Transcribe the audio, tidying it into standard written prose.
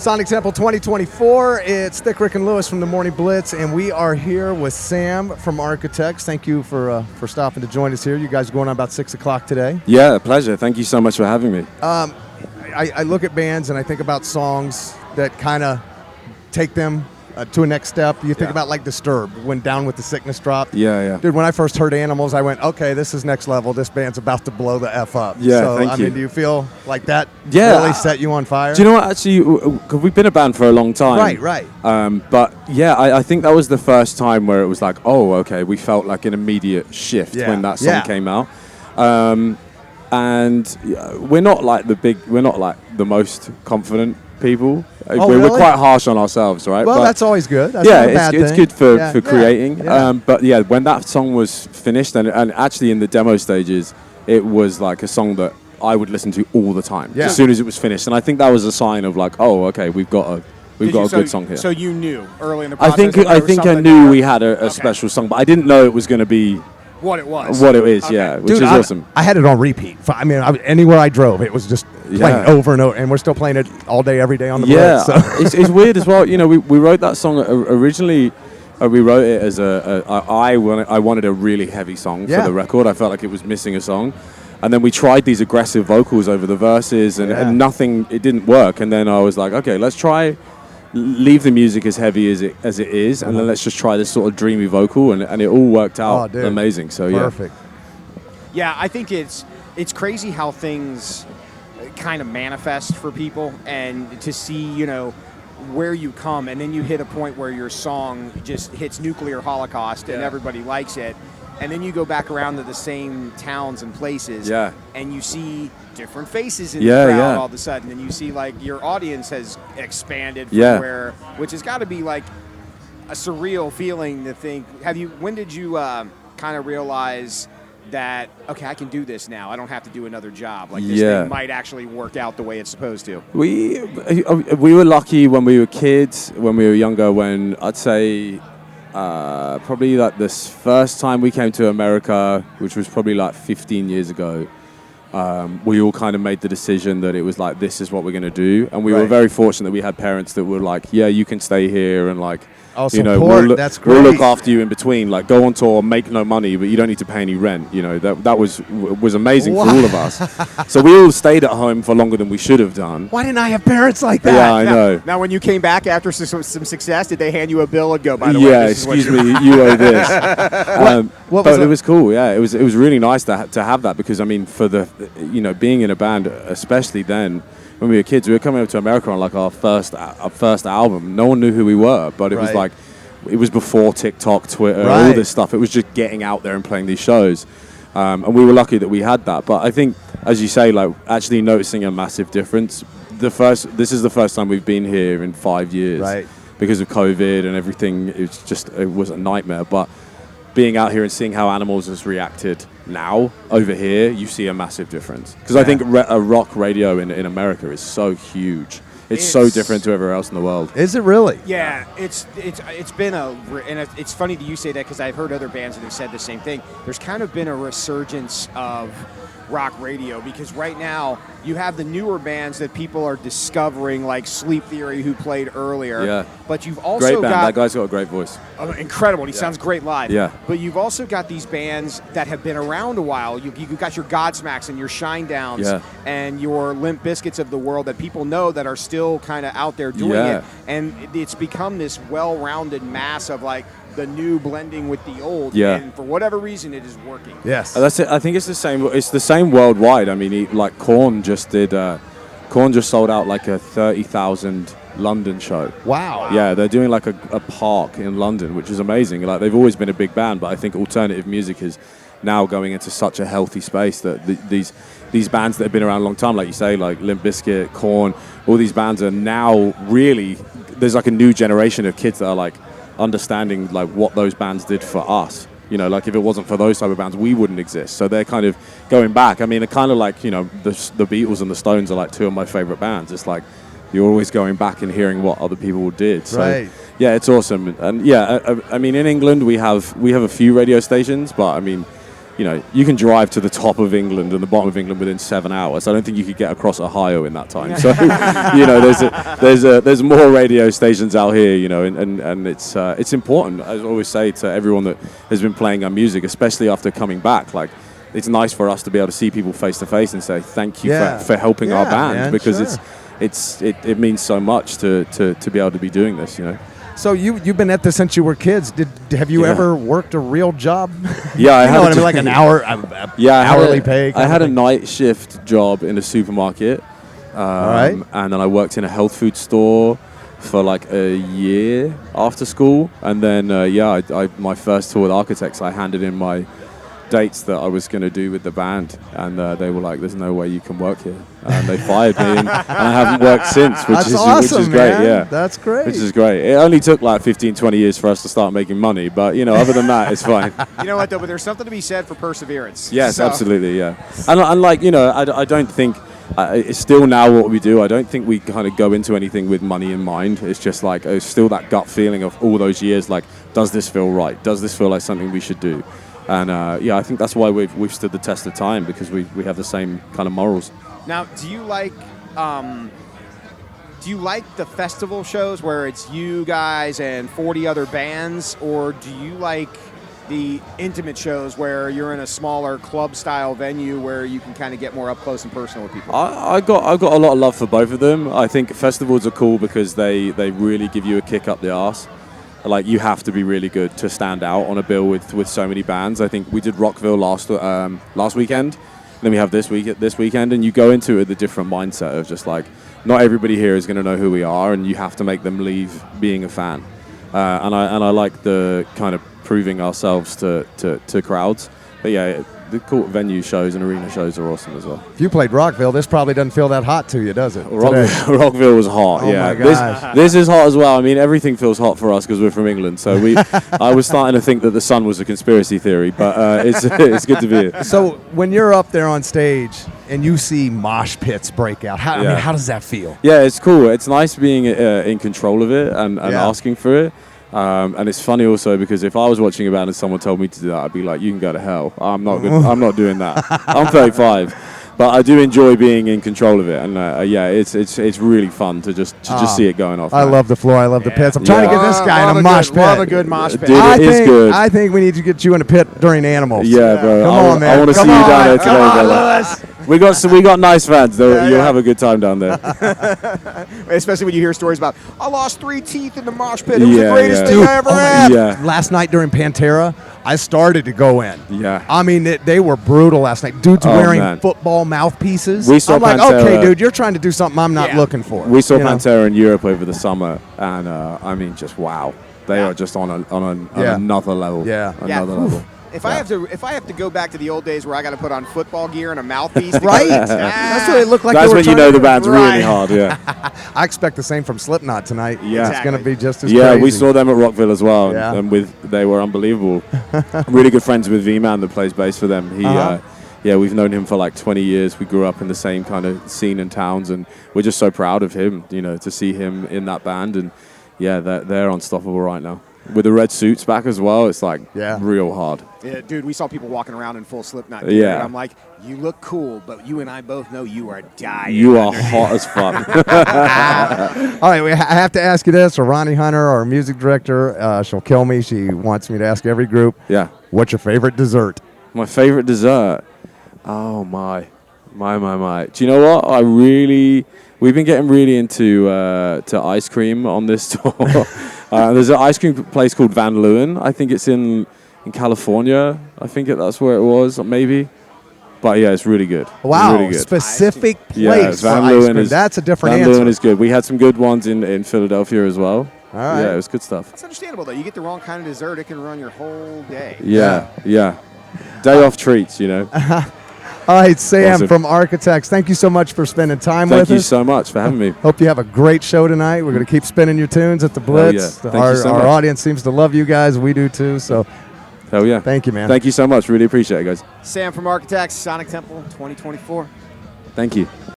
Sonic Sample 2024. It's Thick Rick and Lewis from the Morning Blitz, and we are here with Sam from Architects. Thank you for stopping to join us here. You guys are going on about 6 o'clock today. Yeah, a pleasure. Thank you so much for having me. I look at bands and I think about songs that kind of take them to a next step. You think about like Disturbed, when Down with the Sickness dropped. Yeah. Dude, when I first heard Animals, I went, okay, this is next level. This band's about to blow the F up. Yeah, so, thank you. I mean, do you feel like that really set you on fire? Do you know what, actually, because we've been a band for a long time. Right. But yeah, I think that was the first time where it was like, oh, okay, we felt like an immediate shift when that song came out. And we're not like the most confident people. We're quite harsh on ourselves, right? Well, but that's always good. That's not a bad it's thing. good for creating. But yeah, when that song was finished, and actually in the demo stages, it was like a song that I would listen to all the time as soon as it was finished. And I think that was a sign of like, oh, okay, we've got a good song here. So you knew early in the process. I think I knew we had a special song, but I didn't know it was going to be what it was. What it is, which is awesome. I had it on repeat. I mean, anywhere I drove, it was just playing over and over, and we're still playing it all day, every day on the Blitz. So. It's weird as well. You know, we wrote that song originally. We wrote it as I wanted a really heavy song for the record. I felt like it was missing a song, and then we tried these aggressive vocals over the verses, and nothing. It didn't work. And then I was like, okay, let's try. Leave the music as heavy as it is, and then let's just try this sort of dreamy vocal, and it all worked out amazing. So perfect. Yeah, I think it's crazy how things kind of manifest for people, and to see where you come, and then you hit a point where your song just hits nuclear holocaust, and everybody likes it. And then you go back around to the same towns and places, and you see different faces in the crowd all of a sudden, and you see like your audience has expanded from where, which has got to be like a surreal feeling to think. When did you kind of realize that, okay, I can do this now, I don't have to do another job, like this thing might actually work out the way it's supposed to? We were lucky when we were kids, when we were younger, when I'd say probably like this first time we came to America, which was probably like 15 years ago, we all kind of made the decision that it was like, this is what we're going to do. And we were very fortunate that we had parents that were like, yeah, you can stay here, and like, that's great. We'll look after you in between, like go on tour, make no money, but you don't need to pay any rent. That was amazing for all of us. So we all stayed at home for longer than we should have done. Why didn't I have parents like that? Yeah, I know. Now, when you came back after some success, did they hand you a bill and go, by the way, this excuse me, you owe this? But it was cool. Yeah, it was really nice to have that, because I mean, for the being in a band, especially then. When we were kids, we were coming up to America on like our first album. No one knew who we were, but it was like, it was before TikTok, Twitter, all this stuff. It was just getting out there and playing these shows, and we were lucky that we had that. But I think, as you say, like actually noticing a massive difference. This is the first time we've been here in 5 years, because of COVID and everything. It was a nightmare. But being out here and seeing how Animals has reacted now over here, you see a massive difference. Because I think a rock radio in America is so huge. It's so different to everywhere else in the world. Is it really? Yeah, it's been and it's funny that you say that, because I've heard other bands that have said the same thing. There's kind of been a resurgence of rock radio, because right now you have the newer bands that people are discovering, like Sleep Theory, who played earlier. Yeah. But you've also great band. That guy's got a great voice. Incredible. He sounds great live. Yeah. But you've also got these bands that have been around a while. You've got your Godsmacks and your Shinedowns and your Limp Bizkits of the world that people know that are still kind of out there doing it. And it's become this well-rounded mass of like the new blending with the old, and for whatever reason, it is working. Yes, that's it. I think it's the same. It's the same worldwide. I mean, like Korn just sold out like a 30,000 London show. Wow. Yeah, they're doing like a park in London, which is amazing. Like, they've always been a big band, but I think alternative music is now going into such a healthy space that these bands that have been around a long time, like you say, like Limp Bizkit, Korn, all these bands are now really, there's like a new generation of kids that are like understanding like what those bands did for us. Like if it wasn't for those type of bands, we wouldn't exist. So they're kind of going back. I mean, they're kind of like, the Beatles and the Stones are like two of my favorite bands. It's like you're always going back and hearing what other people did. So yeah, it's awesome. And I mean, in England we have a few radio stations, but I mean, you know, you can drive to the top of England and the bottom of England within 7 hours. I don't think you could get across Ohio in that time. So, you know, there's more radio stations out here, you know, and it's important. I always say to everyone that has been playing our music, especially after coming back, like, it's nice for us to be able to see people face to face and say thank you for helping our band, man, because it means so much to be able to be doing this, you know. So you've been at this since you were kids. Have you ever worked a real job? Yeah, I had like an hour, hourly pay. I had a night shift job in a supermarket, and then I worked in a health food store for like a year after school, and then my first tour with Architects, I handed in my dates that I was going to do with the band, and they were like, "There's no way you can work here," and they fired me, and I haven't worked since, which is awesome, great. Man. Yeah, that's great. Which is great. It only took like 15-20 years for us to start making money, but you know, other than that, it's fine. You know what though? But there's something to be said for perseverance. Yes, absolutely. Yeah, and like, you know, I don't think. It's still now what we do. I don't think we kind of go into anything with money in mind. It's just like, it's still that gut feeling of all those years, like, does this feel right? Does this feel like something we should do? And I think that's why we've stood the test of time, because we have the same kind of morals. Now, do you like the festival shows where it's you guys and 40 other bands, or do you like the intimate shows where you're in a smaller club-style venue where you can kind of get more up close and personal with people? I've got a lot of love for both of them. I think festivals are cool because they really give you a kick up the arse. Like, you have to be really good to stand out on a bill with so many bands. I think we did Rockville last weekend, then we have this weekend, and you go into it with a different mindset of just like, not everybody here is going to know who we are, and you have to make them leave being a fan. And I like the kind of proving ourselves to crowds. But yeah, the cool venue shows and arena shows are awesome as well. If you played Rockville, this probably doesn't feel that hot to you, does it? Rockville was hot. Oh my gosh. This is hot as well. I mean, everything feels hot for us because we're from England. So I was starting to think that the sun was a conspiracy theory, but it's good to be here. So when you're up there on stage and you see mosh pits break out, I mean, how does that feel? Yeah, it's cool. It's nice being in control of it and asking for it. And it's funny also because if I was watching a band and someone told me to do that, I'd be like, "You can go to hell. I'm not good. I'm not doing that. I'm 35." But I do enjoy being in control of it, and it's really fun to just see it going off. I love the floor. I love the pits. I'm trying to get this guy in a mosh pit. Love a good mosh pit. Dude, it is good. I think we need to get you in a pit during Animals. Yeah, bro. Come on, man. I want to see you down there today, Come brother. on, We got nice fans. You'll have a good time down there. Especially when you hear stories about, I lost 3 teeth in the mosh pit. It was the greatest thing I ever had. Yeah. Last night during Pantera, I started to go in. Yeah. I mean, they were brutal last night. Dudes wearing football mouthpieces. We saw I'm like, Pantera. okay, dude, you're trying to do something I'm not looking for. We saw Pantera in Europe over the summer, and I mean, just wow. They are just on another level. Yeah. Another level. If I have to go back to the old days where I got to put on football gear and a mouthpiece, right? That's what it looked like. That's when you know the band's really hard. Yeah. I expect the same from Slipknot tonight. Yeah, it's going to be just as crazy. Yeah, we saw them at Rockville as well, Yeah. and they were unbelievable. Really good friends with V-Man that plays bass for them. We've known him for like 20 years. We grew up in the same kind of scene and towns, and we're just so proud of him. You know, to see him in that band, and they're unstoppable right now. With the red suits back as well, it's like real hard. Yeah, dude, we saw people walking around in full Slipknot gear, Yeah. and I'm like, you look cool, but you and I both know you are dying. You are hot as fuck. All right, I have to ask you this. So Ronnie Hunter, our music director, she'll kill me. She wants me to ask every group. Yeah. What's your favorite dessert? My favorite dessert? Oh, my. Do you know what? We've been getting really into to ice cream on this tour. There's an ice cream place called Van Leeuwen. I think it's in California. I think that's where it was, maybe. But yeah, it's really good. Wow, really good. Specific place Van for ice Leeuwen cream. That's a different Van answer. Leeuwen is good. We had some good ones in Philadelphia as well. All right. Yeah, it was good stuff. It's understandable, though. You get the wrong kind of dessert, it can run your whole day. Yeah. Day off treats, you know. All right, Sam Awesome. from Architects, thank you so much for spending time with us. Thank you so much for having me. Hope you have a great show tonight. We're going to keep spinning your tunes at the Blitz. Thank you so Our much. audience seems to love you guys. We do too. So, hell yeah. Thank you, man. Thank you so much. Really appreciate it, guys. Sam from Architects, Sonic Temple 2024. Thank you.